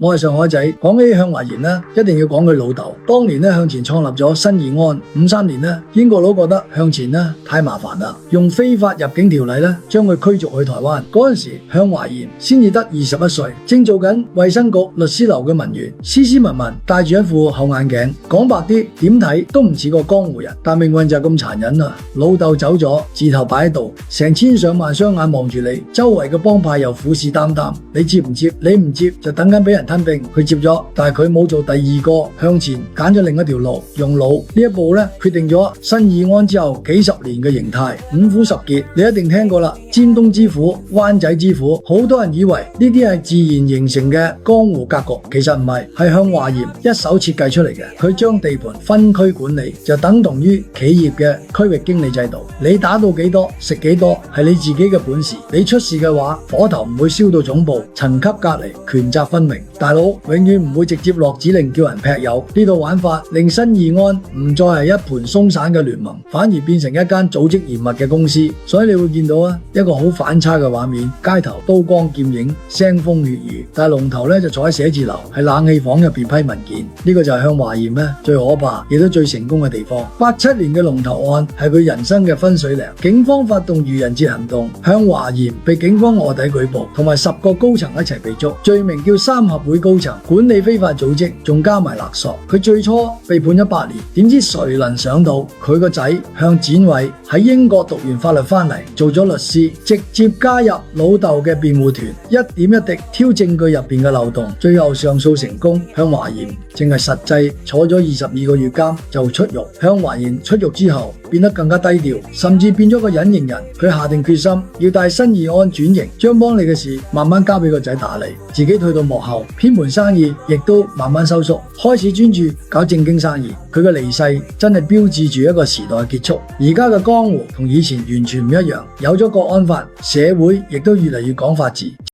我係上海仔，講起向華賢呢，一定要講佢老豆。當年呢，向前創立咗新義安，53年呢，英國佬覺得向前呢太麻煩啦，用非法入境條例呢將佢驅逐去台灣。嗰陣時向華賢先至得21歲，正做緊衛生局律師樓嘅文員，斯斯文文，戴住一副厚眼鏡，講白啲點睇都唔似個江湖人。但命運就咁殘忍啦，老豆走咗，字頭擺喺度，成千上萬雙眼望住你，周圍嘅幫派又虎視眈眈，你接唔接？你唔接就等緊俾人吞併。佢接咗，但係佢冇做第二個向前，揀咗另一條路，用腦呢一步呢，決定咗新義安之後幾十年嘅形態。五虎十傑你一定聽過啦，尖東之虎、灣仔之虎，好多人以為呢啲係自然形成嘅江湖格局，其實唔係，係向華賢一手設計出嚟嘅。佢將地盤分區管理，就等同於企業嘅區域經理制度。你打到幾多，食幾多，係你自己嘅本事。你出事嘅話，火頭唔會燒到總部，層級隔離，權責分明。大佬永遠唔會直接落指令叫人劈友，呢度玩法令新義安唔再係一盤鬆散嘅聯盟，反而變成一間組織嚴密嘅公司。所以你會見到一個好反差嘅畫面，街頭刀光劍影，腥風血雨，但係龍頭就坐喺寫字樓，喺冷氣房入邊批文件。呢個就係向華賢最可怕亦都最成功嘅地方。87年嘅龍頭案係佢人生嘅分水嶺，警方發動愚人節行動，向華賢被警方臥底舉報，同埋10個高層一齊被捉，罪名叫三合會高層管理非法組織，仲加埋勒索。佢最初被判咗8年，點知誰能想到佢個仔向展偉喺英國讀完法律翻嚟，做咗律師，直接加入老豆嘅辯護團，一點一滴挑證據入邊嘅漏洞，最後上訴成功。向華賢淨係實際坐咗22個月監就出獄。向華賢出獄之後變得更加低調，甚至變咗個隱形人。佢下定決心要帶新義安轉型，將幫你嘅事慢慢交俾個仔打理，自己退到幕後，偏門生意亦都慢慢收縮，開始專注搞正經生意。佢嘅離世真係標誌住一個時代嘅結束。而家嘅江湖同以前完全唔一樣，有咗國安法，社會亦都越嚟越講法治。